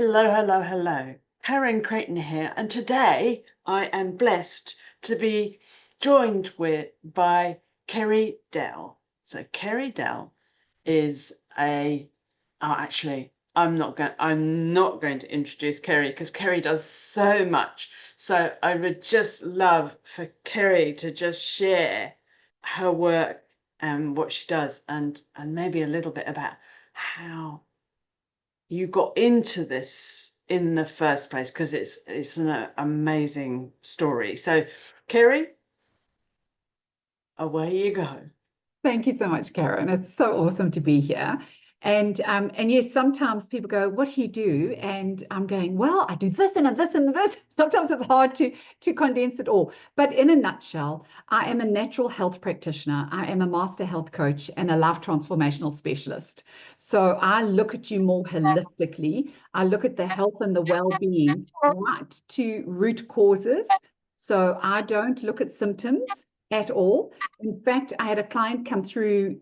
Hello, hello, hello. Karen Creighton here, and today I am blessed to be joined by Kerry Dell. So Kerry Dell is I'm not going to introduce Kerry because Kerry does so much. So I would just love for Kerry to just share her work and what she does, and maybe a little bit about how you got into this in the first place, because it's an amazing story. So, Kerry, away you go. Thank you so much, Karen. It's so awesome to be here. And yes, sometimes people go, "What do you do?" And I'm going, "Well, I do this and this and this." Sometimes it's hard to condense it all. But in a nutshell, I am a natural health practitioner. I am a master health coach and a life transformational specialist. So I look at you more holistically. I look at the health and the well-being, right, to root causes. So I don't look at symptoms at all. In fact, I had a client come through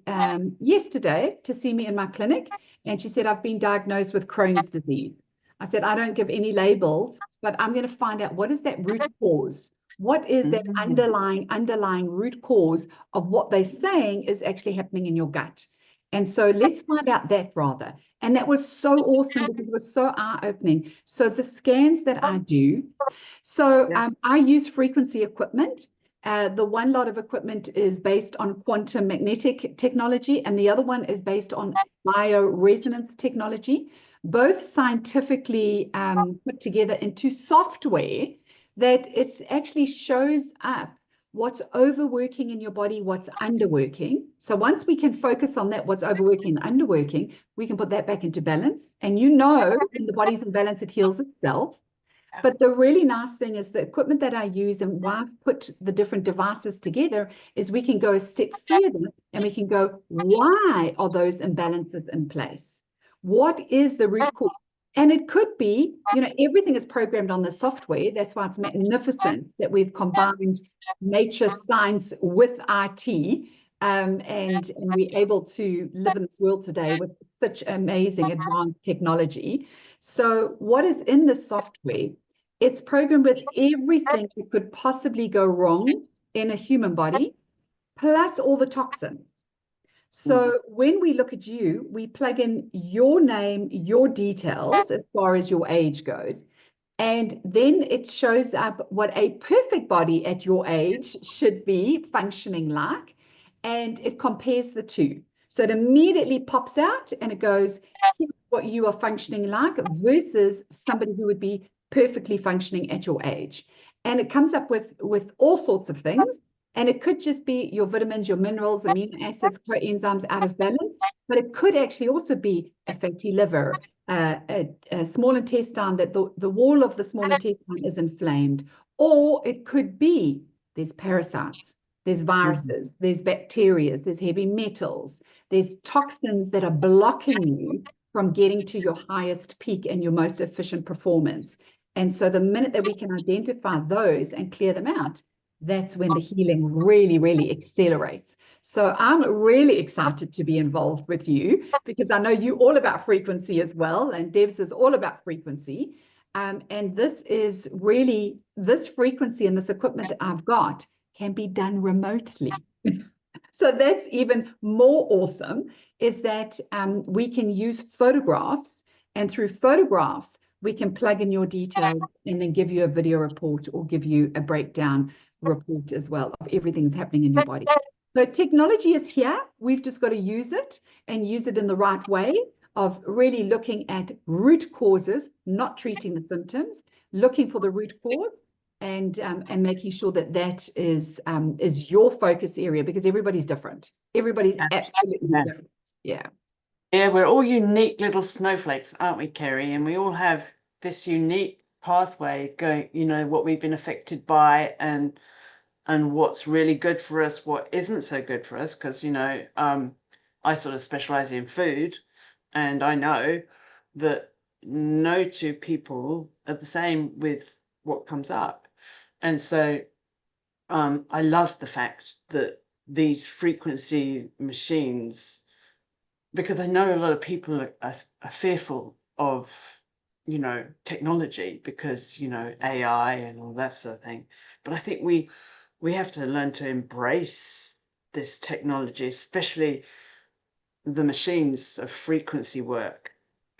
yesterday to see me in my clinic, and she said, "I've been diagnosed with Crohn's disease." I said, "I don't give any labels, but I'm going to find out what is that root cause. What is that Mm. underlying root cause of what they're saying is actually happening in your gut?" And so let's find out that rather. And that was so awesome because it was so eye-opening. So the scans that I do, so Yeah. I use frequency equipment. The one lot of equipment is based on quantum magnetic technology, and the other one is based on bioresonance technology, both scientifically put together into software that it actually shows up what's overworking in your body, what's underworking. So once we can focus on that, what's overworking and underworking, we can put that back into balance. And when the body's in balance, it heals itself. But the really nice thing is the equipment that I use and why I've put the different devices together is we can go a step further and we can go, why are those imbalances in place? What is the root cause? And it could be, everything is programmed on the software. That's why it's magnificent that we've combined nature science with IT. And we're able to live in this world today with such amazing advanced technology. So what is in the software? It's programmed with everything that could possibly go wrong in a human body, plus all the toxins. So when we look at you, we plug in your name, your details as far as your age goes. And then it shows up what a perfect body at your age should be functioning like. And it compares the two. So it immediately pops out and it goes, "Here's what you are functioning like versus somebody who would be perfectly functioning at your age." And it comes up with all sorts of things. And it could just be your vitamins, your minerals, amino acids, coenzymes out of balance. But it could actually also be a fatty liver, a small intestine, that the wall of the small intestine is inflamed. Or it could be there's parasites, there's viruses, there's bacteria, there's heavy metals, there's toxins that are blocking you from getting to your highest peak and your most efficient performance. And so the minute that we can identify those and clear them out, that's when the healing really, really accelerates. So I'm really excited to be involved with you because I know you're all about frequency as well, and Debs is all about frequency. And this frequency and this equipment that I've got can be done remotely. So that's even more awesome, is that we can use photographs, and through photographs, we can plug in your details and then give you a video report or give you a breakdown report as well of everything that's happening in your body. So technology is here. We've just got to use it and use it in the right way of really looking at root causes, not treating the symptoms, looking for the root cause and making sure that that is your focus area, because everybody's different. Everybody's absolutely different. Yeah. Yeah, we're all unique little snowflakes, aren't we, Kerry? And we all have this unique pathway going, what we've been affected by, and what's really good for us, what isn't so good for us. Because, I sort of specialize in food, and I know that no two people are the same with what comes up. And so I love the fact that these frequency machines, because I know a lot of people are fearful of technology, because, AI and all that sort of thing. But I think we have to learn to embrace this technology, especially the machines of frequency work.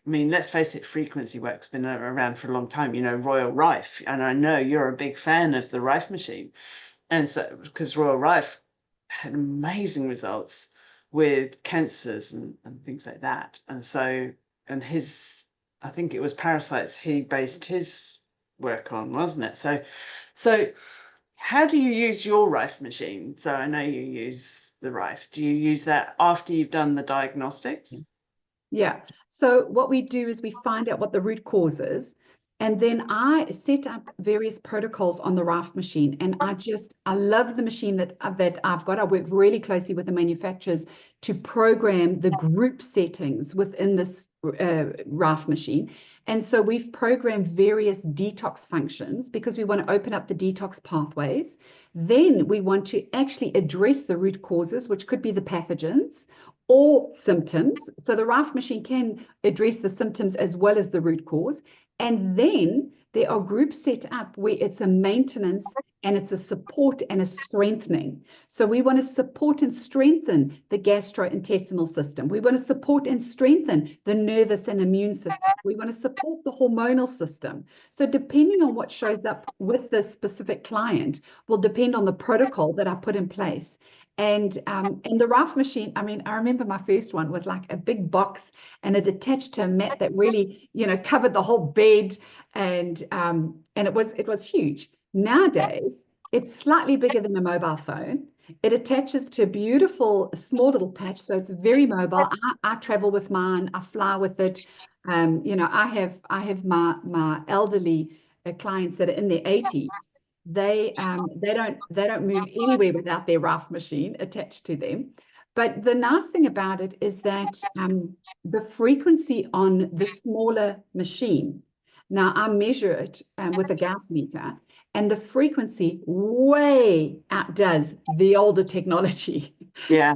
I mean, let's face it, frequency work's been around for a long time. Royal Rife, and I know you're a big fan of the Rife machine. And so, because Royal Rife had amazing results with cancers and things like that. And so, and I think it was parasites he based his work on, wasn't it? So how do you use your Rife machine? So I know you use the Rife. Do you use that after you've done the diagnostics? Yeah. So what we do is we find out what the root cause is, and then I set up various protocols on the Rife machine. And I love the machine that I've got. I work really closely with the manufacturers to program the group settings within this Rife machine. And so we've programmed various detox functions because we want to open up the detox pathways. Then we want to actually address the root causes, which could be the pathogens or symptoms. So the Rife machine can address the symptoms as well as the root cause. And then there are groups set up where it's a maintenance and it's a support and a strengthening. So we want to support and strengthen the gastrointestinal system. We want to support and strengthen the nervous and immune system. We want to support the hormonal system. So depending on what shows up with this specific client will depend on the protocol that I put in place. And the Rife machine, I mean, I remember my first one was like a big box and it attached to a mat that really, covered the whole bed, and it was huge. Nowadays, it's slightly bigger than a mobile phone. It attaches to a beautiful small little patch, so it's very mobile. I travel with mine. I fly with it. I have my elderly clients that are in their 80s. They don't move anywhere without their Rife machine attached to them. But the nice thing about it is that the frequency on the smaller machine, now I measure it with a Gauss meter, and the frequency way outdoes the older technology. Yeah,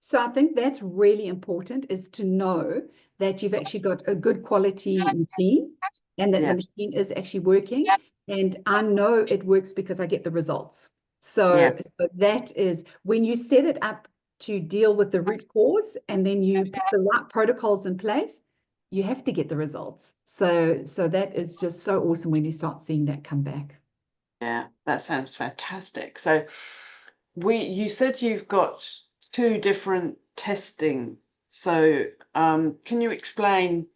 So I think that's really important, is to know that you've actually got a good quality machine and that the yeah, machine is actually working. And I know it works because I get the results. yeah, So that is when you set it up to deal with the root cause and then you put the right protocols in place, you have to get the results. So that is just so awesome when you start seeing that come back. yeah. That sounds fantastic. So you said you've got two different testing. So can you explain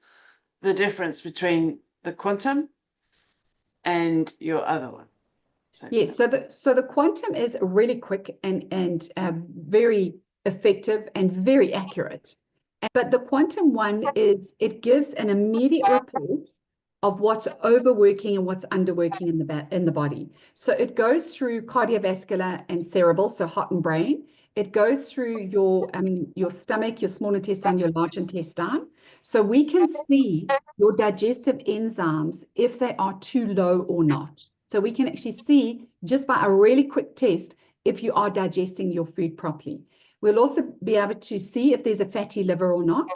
the difference between the quantum and your other one? So Yes, so the quantum is really quick and very effective and very accurate. But the quantum one it gives an immediate report of what's overworking and what's underworking in the body. So it goes through cardiovascular and cerebral, so heart and brain. It goes through your stomach, your small intestine, your large intestine. So we can see your digestive enzymes if they are too low or not. So we can actually see just by a really quick test if you are digesting your food properly. We'll also be able to see if there's a fatty liver or not,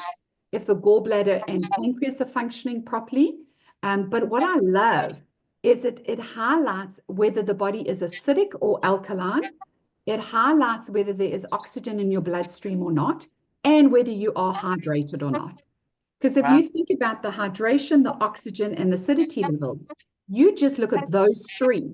if the gallbladder and pancreas are functioning properly. But what I love is it highlights whether the body is acidic or alkaline. It highlights whether there is oxygen in your bloodstream or not, and whether you are hydrated or not. Because if wow. you think about the hydration, the oxygen, and the acidity levels, you just look at those three.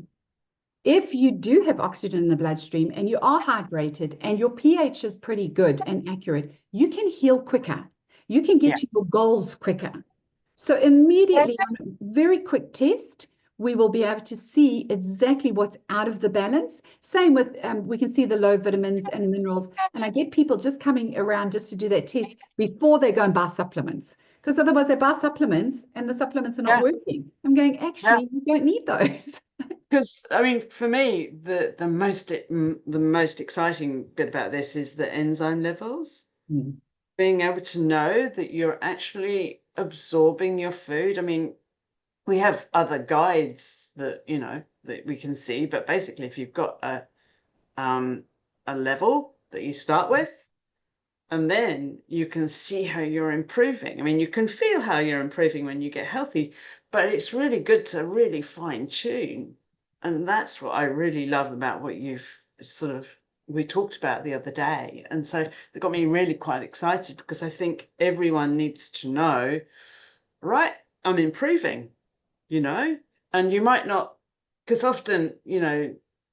If you do have oxygen in the bloodstream and you are hydrated and your pH is pretty good and accurate, you can heal quicker. You can Yeah, get to your goals quicker. So immediately on a very quick test, we will be able to see exactly what's out of the balance. Same with, we can see the low vitamins and minerals. And I get people just coming around just to do that test before they go and buy supplements. Because otherwise they buy supplements and the supplements are not yeah, working. I'm going, yeah. actually, you don't need those. Because I mean, for me, the most exciting bit about this is the enzyme levels. Mm. Being able to know that you're actually absorbing your food. I mean, we have other guides that that we can see, but basically, if you've got a level that you start with, and then you can see how you're improving. I mean, you can feel how you're improving when you get healthy, but it's really good to really fine tune. And that's what I really love about what you've sort of, we talked about the other day. And so it got me really quite excited, because I think everyone needs to know, right, I'm improving, and you might not, because often,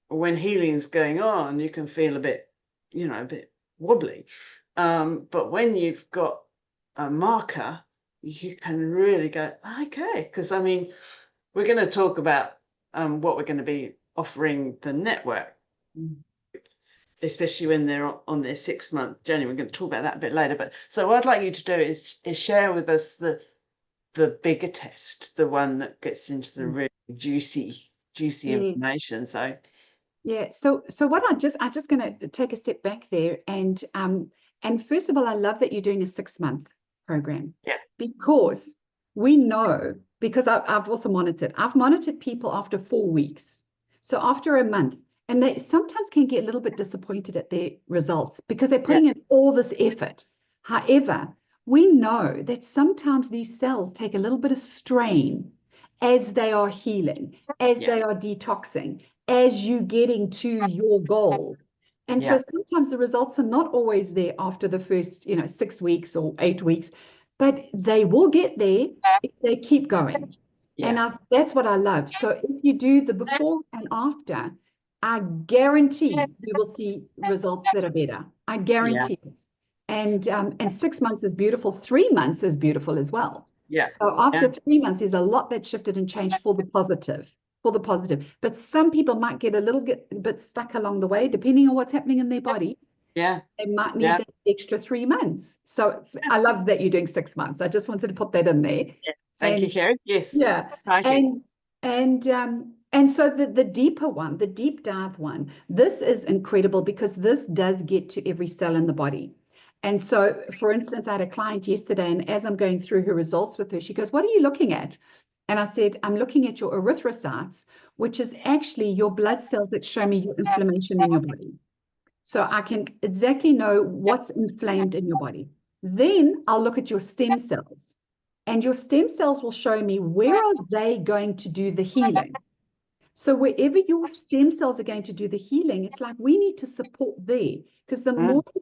when healing's going on, you can feel a bit, a bit wobbly. But when you've got a marker, you can really go, okay, because I mean, we're going to talk about what we're going to be offering the network, especially when they're on their 6-month journey. We're going to talk about that a bit later. But so what I'd like you to do is share with us the bigger test, the one that gets into the really juicy Yes. information. So Yeah, so what I'm just going to take a step back there, and first of all, I love that you're doing a 6-month program, yeah, because we know, because I've also monitored. I've monitored people after 4 weeks, so after a month, and they sometimes can get a little bit disappointed at their results because they're yeah, putting in all this effort. However, we know that sometimes these cells take a little bit of strain as they are healing, as yeah, they are detoxing, as you getting to your goals. And so yeah, sometimes the results are not always there after the first, 6 weeks or 8 weeks, but they will get there if they keep going. And yeah, that's what I love. So if you do the before and after, I guarantee you will see results that are better. I yeah, guarantee it. And 6 months is beautiful. 3 months is beautiful as well. yeah, So yeah, after 3 months, there's a lot that shifted and changed for the positive, for the positive. But some people might get a little bit stuck along the way, depending on what's happening in their body. yeah, They might need yeah, that extra 3 months. So I love that you're doing 6 months. I just wanted to put that in there. yeah. Thank you, And Kerry. Yes, yeah, exciting. and so the deeper one, the deep dive one, this is incredible because this does get to every cell in the body. And so, for instance, I had a client yesterday, and as I'm going through her results with her, she goes, "What are you looking at?" And I said, "I'm looking at your erythrocytes, which is actually your blood cells that show me your inflammation in your body. So I can exactly know what's inflamed in your body. Then I'll look at your stem cells, and your stem cells will show me where are they going to do the healing. So wherever your stem cells are going to do the healing, it's like we need to support there, because the more Mm, you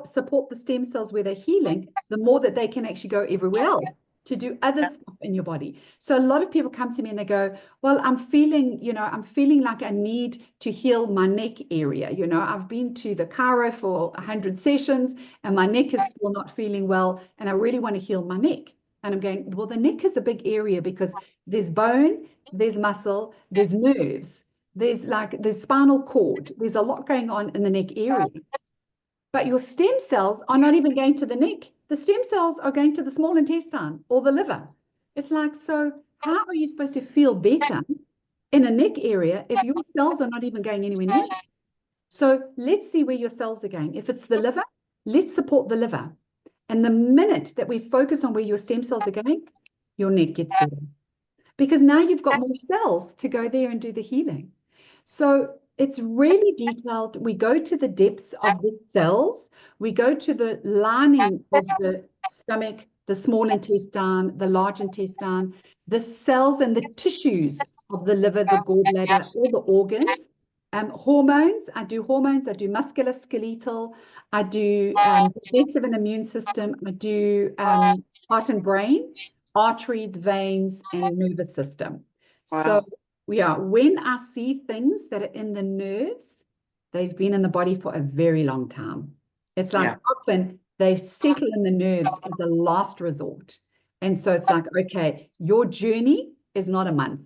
support the stem cells where they're healing, the more that they can actually go everywhere else to do other yeah, stuff in your body. So a lot of people come to me and they go, "Well, I'm feeling like I need to heal my neck area. I've been to the chiro for 100 sessions and my neck is still not feeling well, and I really want to heal my neck." And I'm going, "Well, the neck is a big area because there's bone, there's muscle, there's nerves, there's spinal cord. There's a lot going on in the neck area. But your stem cells are not even going to the neck. The stem cells are going to the small intestine or the liver." It's like, so how are you supposed to feel better in a neck area if your cells are not even going anywhere near it? So let's see where your cells are going. If it's the liver, let's support the liver. And the minute that we focus on where your stem cells are going, your neck gets better, because now you've got more cells to go there and do the healing. So it's really detailed. We go to the depths of the cells. We go to the lining of the stomach, the small intestine, the large intestine, the cells and the tissues of the liver, the gallbladder, all the organs. Hormones, I do hormones, I do musculoskeletal, I do defensive and immune system, I do heart and brain, arteries, veins, and nervous system. So wow, yeah, when I see things that are in the nerves, they've been in the body for a very long time. It's like yeah, often they settle in the nerves as a last resort. And so it's like, okay, your journey is not a month.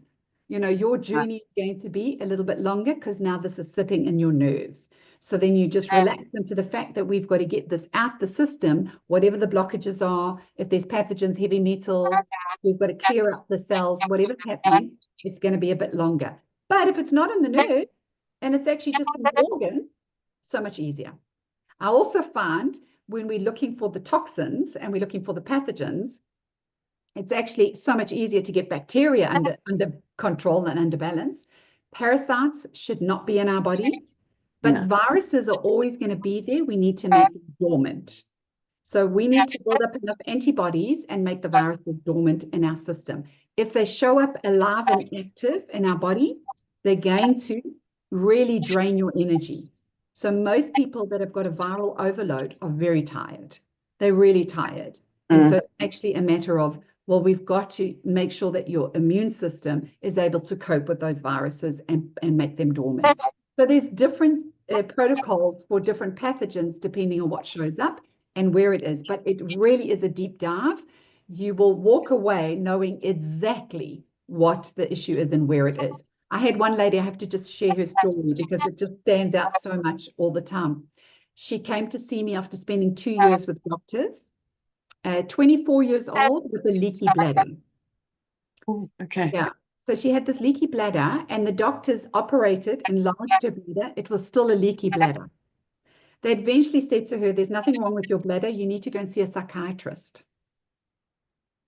Your uh, journey is going to be a little bit longer because now this is sitting in your nerves. So then you just relax into the fact that we've got to get this out the system, whatever the blockages are, if there's pathogens, heavy metals, we've got to clear up the cells, whatever's happening, it's going to be a bit longer. But if it's not in the nerve and it's actually just an organ, so much easier. I also find when we're looking for the toxins and we're looking for the pathogens, it's actually so much easier to get bacteria under control and under balance. Parasites should not be in our bodies, but no, viruses are always going to be there. We need to make them dormant. So we need to build up enough antibodies and make the viruses dormant in our system. if they show up alive and active in our body, they're going to really drain your energy. So most people that have got a viral overload are very tired. They're really tired. And so Mm. it's actually a matter of, well, we've got to make sure that your immune system is able to cope with those viruses and make them dormant. So there's different protocols for different pathogens depending on what shows up and where it is. But it really is a deep dive. You will walk away knowing exactly what the issue is and where it is. I had one lady, I have to just share her story because it just stands out so much all the time. She came to see me after spending 2 years with doctors, 24 years old with a leaky bladder. Ooh, okay. Yeah. So she had this leaky bladder, and the doctors operated, enlarged her bladder. It was still a leaky bladder. They eventually said to her, there's nothing wrong with your bladder. You need to go and see a psychiatrist.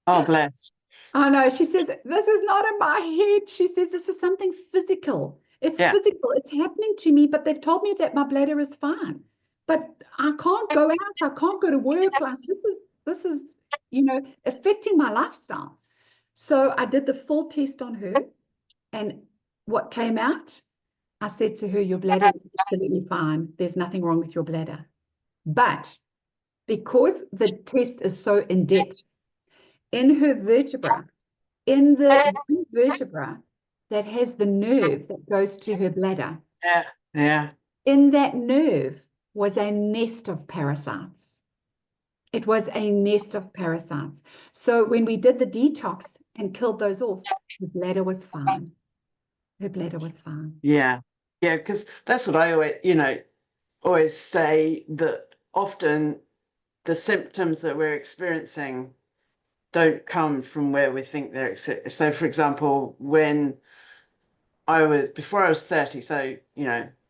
Oh, bless. I know. She says, this is not in my head. She says, this is something physical. It's Yeah. physical. It's happening to me, but they've told me that my bladder is fine. But I can't go out. I can't go to work. Like this is, affecting my lifestyle. So I did the full test on her. And what came out? I said to her, your bladder is absolutely fine. There's nothing wrong with your bladder. But because the test is so in depth, in her vertebra, in the vertebra that has the nerve that goes to her bladder, Yeah. Yeah. in that nerve was a nest of parasites. It was a nest of parasites. So when we did the detox and killed those off, her bladder was fine. Her bladder was fine. Yeah. Yeah. Because that's what I always say, that often the symptoms that we're experiencing don't come from where we think they're. So, for example, before I was 30, so,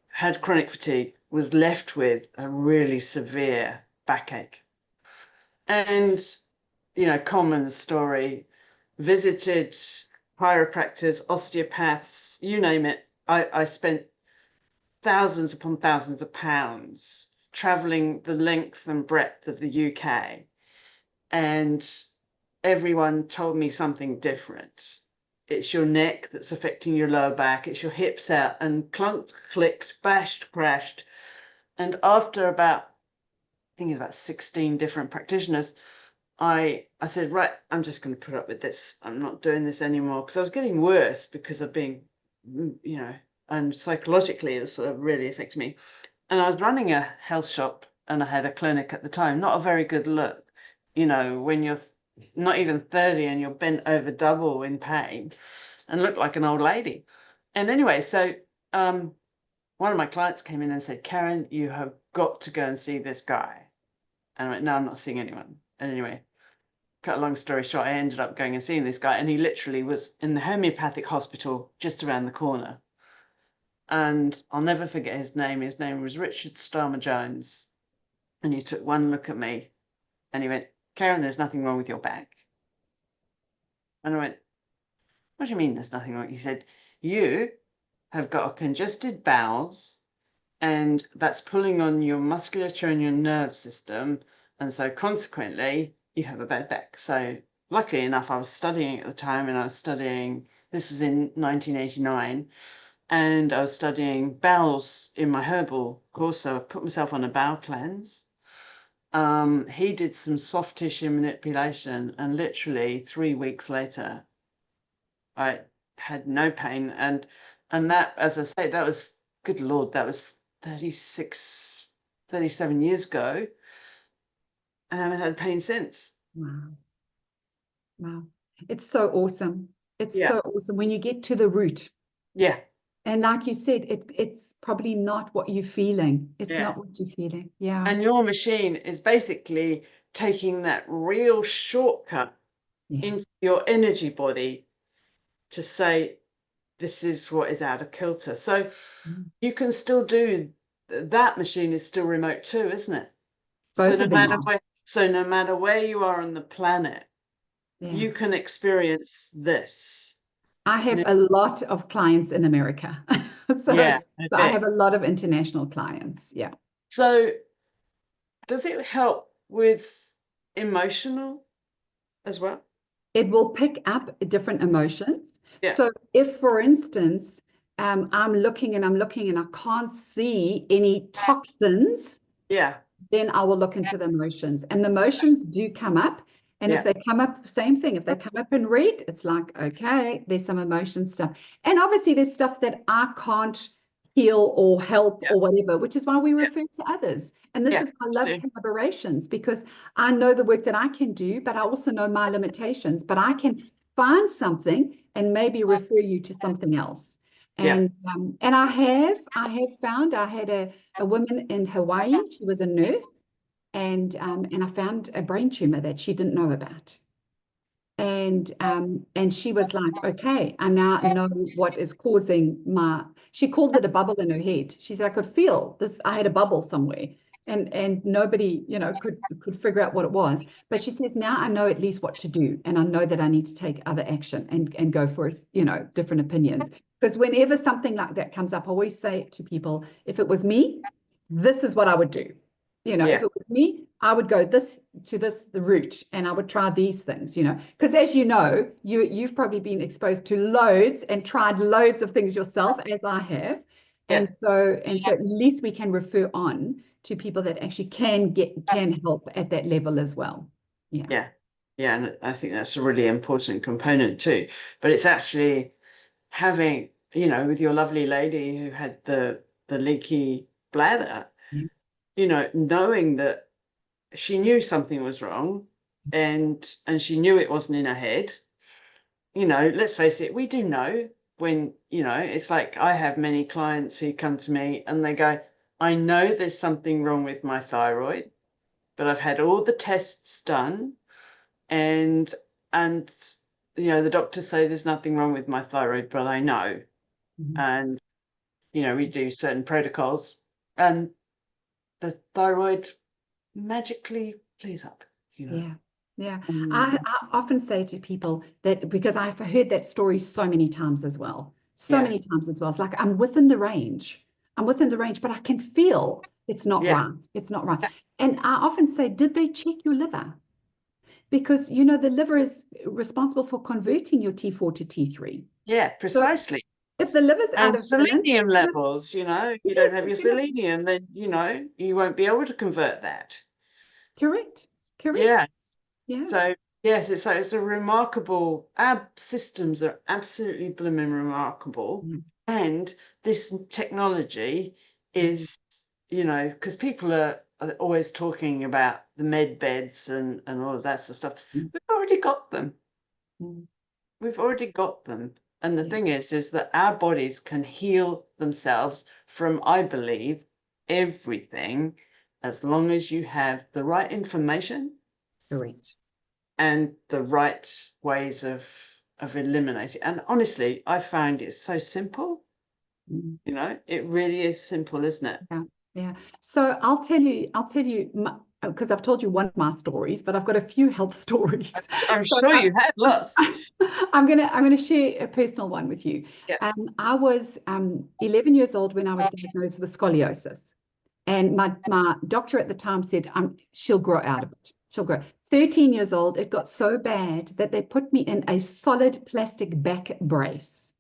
had chronic fatigue, was left with a really severe backache. And, common story, visited chiropractors, osteopaths, you name it. I spent thousands upon thousands of pounds traveling the length and breadth of the UK, and everyone told me something different. It's your neck that's affecting your lower back, it's your hips out, and clunked, clicked, bashed, crashed. And after I think about 16 different practitioners, I said, right, I'm just going to put up with this. I'm not doing this anymore, because I was getting worse because of being, and psychologically it was sort of really affecting me. And I was running a health shop, and I had a clinic at the time. Not a very good look, when you're not even 30 and you're bent over double in pain and look like an old lady. And anyway, so one of my clients came in and said, Karen, you have got to go and see this guy. And I went, no, I'm not seeing anyone. And anyway, cut a long story short, I ended up going and seeing this guy, and he literally was in the homeopathic hospital just around the corner. And I'll never forget his name. His name was Richard Starmer Jones. And he took one look at me and he went, Karen, there's nothing wrong with your back. And I went, what do you mean there's nothing wrong? He said, you have got a congested bowels, and that's pulling on your musculature and your nerve system. And so consequently, you have a bad back. So luckily enough, I was studying at the time, and this was in 1989, and I was studying bowels in my herbal course. So I put myself on a bowel cleanse. He did some soft tissue manipulation, and literally 3 weeks later, I had no pain. And that, as I say, that was, good Lord, that was 36, 37 years ago, and I haven't had pain since. Wow. Wow. It's so awesome. It's Yeah. so awesome when you get to the root. Yeah. And like you said, it's probably not what you're feeling. It's Yeah. not what you're feeling. Yeah. And your machine is basically taking that real shortcut Yeah. into your energy body to say, this is what is out of kilter. So Mm. you can still do that. Machine is still remote too, isn't it? So Both no of them matter are. where, so no matter where you are on the planet, Yeah. you can experience this. I have a lot of clients in America. So, Yeah, I so I bet. have a lot of international clients. Yeah. So does it help with emotional as well? it will pick up different emotions. Yeah. So if, for instance, I'm looking and I can't see any toxins, Yeah. then I will look into the emotions. And the emotions do come up. And if Yeah. they come up, same thing, if they come up in red, it's like, okay, there's some emotion stuff. And obviously there's stuff that I can't heal or help Yeah. or whatever, which is why we Yeah. refer to others. And this Yeah. is why I love Absolutely. collaborations, because I know the work that I can do, but I also know my limitations. But I can find something and maybe refer you to something else. Yeah. And I have found I had a woman in Hawaii. She was a nurse, and I found a brain tumor that she didn't know about. And she was like, okay, I now know what is causing my, she called it a bubble in her head. She said, I could feel this, I had a bubble somewhere. And nobody, could figure out what it was. But she says, now I know at least what to do. And I know that I need to take other action and go for, different opinions. Because whenever something like that comes up, I always say to people, if it was me, this is what I would do. If Yeah. it was me, I would go the route, and I would try these things, because as you know, you've probably been exposed to loads and tried loads of things yourself, as I have. Yeah. And so at least we can refer on to people that actually can help at that level as well. Yeah. Yeah. Yeah. And I think that's a really important component too. But it's actually having, with your lovely lady who had the leaky bladder, Yeah. knowing that she knew something was wrong, and she knew it wasn't in her head. Let's face it, we do know when, it's like I have many clients who come to me and they go, I know there's something wrong with my thyroid, but I've had all the tests done, and and the doctors say there's nothing wrong with my thyroid, but I know. Mhm. And we do certain protocols, and the thyroid magically clears up, Yeah. Yeah. I, and I often say to people that, because I've heard that story so many times as well. So yeah, many times as well. It's like I'm within the range. I'm within the range, but I can feel it's not yeah, right. It's not right. And I often say, did they check your liver? Because the liver is responsible for converting your T4 to T3. yeah, So precisely. if the liver's out And of balance, selenium levels, if you don't yes, have your it's gonna selenium, then you won't be able to convert that. correct. Correct. Yes. Yeah. So yes, it's a remarkable. Our systems are absolutely blooming remarkable, Mm, and this technology mm, is, because people are always talking about the med beds and all of that sort of stuff. mm, We've already got them. mm. We've already got them. And the Yeah. thing is that our bodies can heal themselves from, I believe, everything, as long as you have the right information Correct. and the right ways of eliminating. And honestly, I found it so simple. Mm. It really is simple, isn't it? Yeah, yeah. So I'll tell you, because I've told you one of my stories, but I've got a few health stories. I'm So sure you had lots. I'm gonna share a personal one with you. Yeah. I was 11 years old when I was diagnosed with scoliosis, and my doctor at the time said, she'll grow out of it. She'll grow. 13 years old, it got so bad that they put me in a solid plastic back brace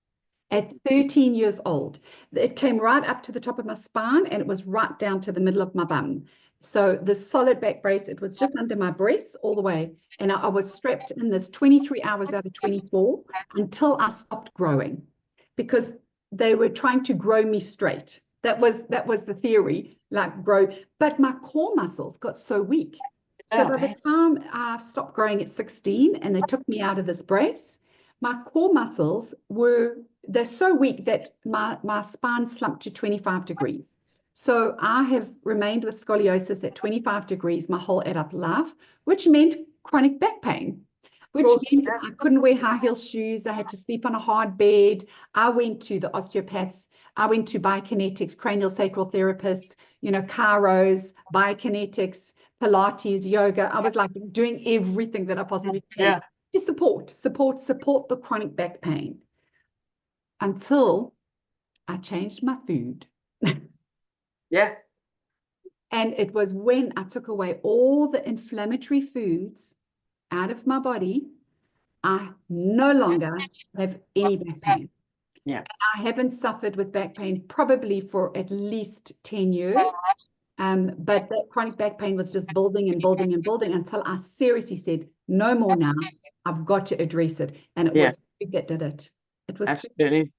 at 13 years old. It came right up to the top of my spine and it was right down to the middle of my bum. So the solid back brace, it was just under my breast all the way. And I was strapped in this 23 hours out of 24 until I stopped growing, because they were trying to grow me straight. That was the theory, like grow. But my core muscles got so weak. So Yeah, by the time I stopped growing at 16 and they took me out of this brace, my core muscles they're so weak that my spine slumped to 25 degrees. So I have remained with scoliosis at 25 degrees my whole adult life, which meant chronic back pain, of which course. meant I couldn't wear high heel shoes. I had to sleep on a hard bed. I went to the osteopaths. I went to biokinetics, cranial sacral therapists, chiros, biokinetics, Pilates, yoga. I was like doing everything that I possibly can Yeah. to support the chronic back pain, until I changed my food. Yeah. And it was when I took away all the inflammatory foods out of my body, I no longer have any back pain. Yeah. I haven't suffered with back pain probably for at least 10 years. But that chronic back pain was just building and building and building until I seriously said, no more now. I've got to address it. And it Yeah. was food that did it. It was food. Absolutely.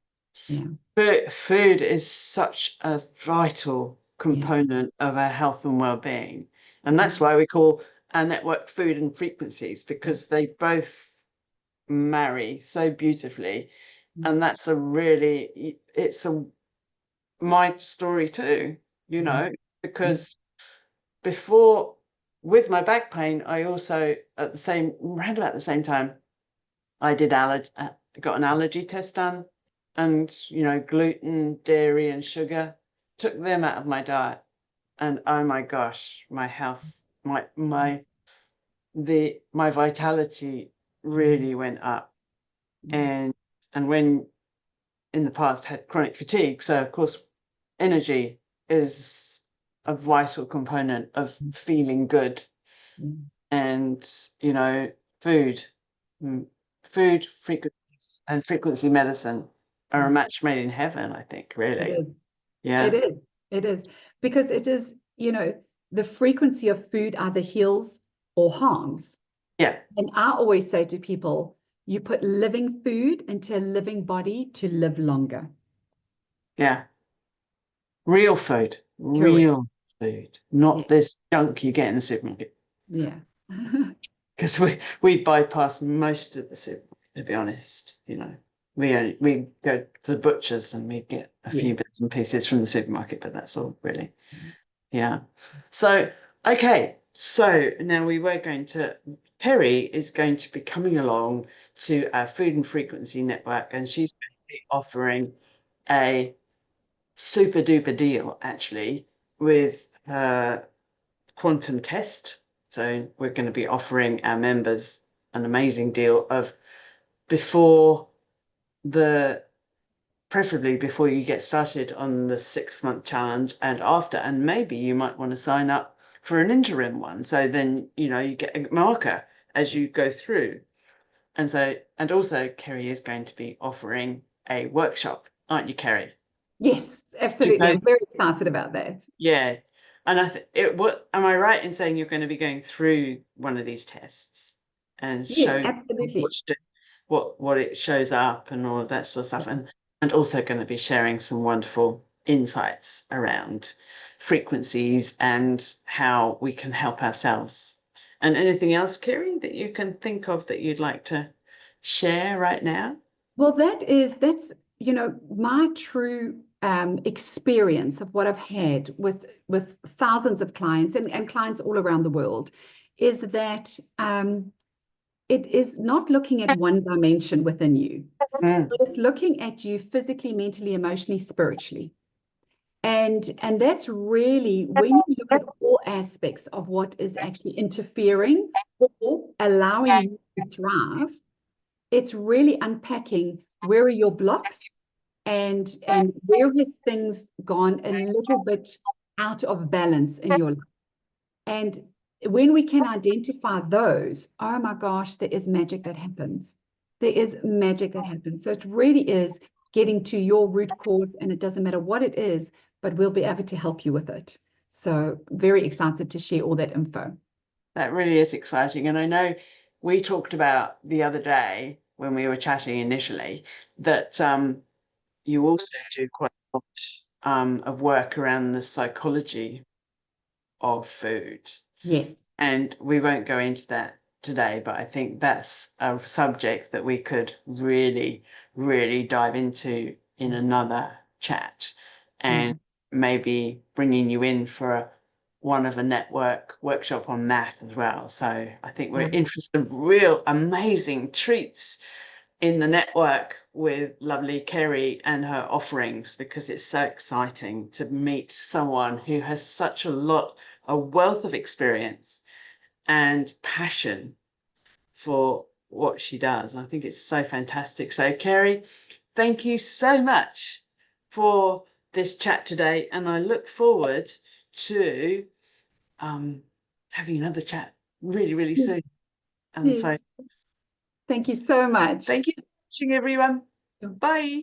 Yeah. But food is such a vital Yeah. component of our health and well-being. And Yeah. that's why we call our network food and frequencies, because they both marry so beautifully. And that's it's my story too, Yeah. because before, with my back pain, I also round about the same time, I got an allergy test done, and gluten, dairy, and sugar, took them out of my diet, and oh my gosh, my health, my vitality really went up, and when in the past had chronic fatigue, so of course energy is a vital component of feeling good, and food. Mm, food, frequencies, and frequency medicine are a match made in heaven, I think, It really. is. It Yeah. is. It is. Because it is, the frequency of food either heals or harms. Yeah. And I always say to people, you put living food into a living body to live longer. Yeah. Real food. Correct. Real food. Yeah. Not this junk you get in the supermarket. Yeah. Because we bypass most of the supermarket, to be honest. We go to the butchers and we get a few Yes. bits and pieces from the supermarket, but that's all really. Yeah. So, okay. So now Kerry is going to be coming along to our Food and Frequency Network, and she's going to be offering a super duper deal, actually, with her quantum test. So we're going to be offering our members an amazing deal of before the preferably before you get started on the 6-month challenge and after, and maybe you might want to sign up for an interim one. So then, you get a marker as you go through. And also Kerry is going to be offering a workshop, aren't you, Kerry? Yes, To absolutely. go, I'm very excited about that. yeah. And what am I right in saying you're going to be going through one of these tests and Yes, show absolutely. what it shows up and all of that sort of stuff, and also going to be sharing some wonderful insights around frequencies and how we can help ourselves. And anything else, Kerry, that you can think of that you'd like to share right now? Well, that's my true experience of what I've had with thousands of clients and clients all around the world is that it is not looking at one dimension within you, Mm, but it's looking at you physically, mentally, emotionally, spiritually. And that's really when you look at all aspects of what is actually interfering or allowing you to thrive, it's really unpacking where are your blocks and where has things gone a little bit out of balance in your life. And when we can identify those, oh my gosh, there is magic that happens. There is magic that happens. So it really is getting to your root cause, and it doesn't matter what it is, but we'll be able to help you with it. So very excited to share all that info. that really is exciting. And I know we talked about the other day when we were chatting initially that you also do quite a lot of work around the psychology of food. Yes. And we won't go into that today, but I think that's a subject that we could really, really dive into in another chat, Yeah. and maybe bringing you in for one of a network workshop on that as well. So I think we're Yeah. in for some real amazing treats in the network with lovely Kerry and her offerings, because it's so exciting to meet someone who has a wealth of experience and passion for what she does. I think it's so fantastic. So, Kerry, thank you so much for this chat today, and I look forward to having another chat really, really Yes. soon. And so, Yes. Thank you so much. Thank you for watching, everyone. Bye.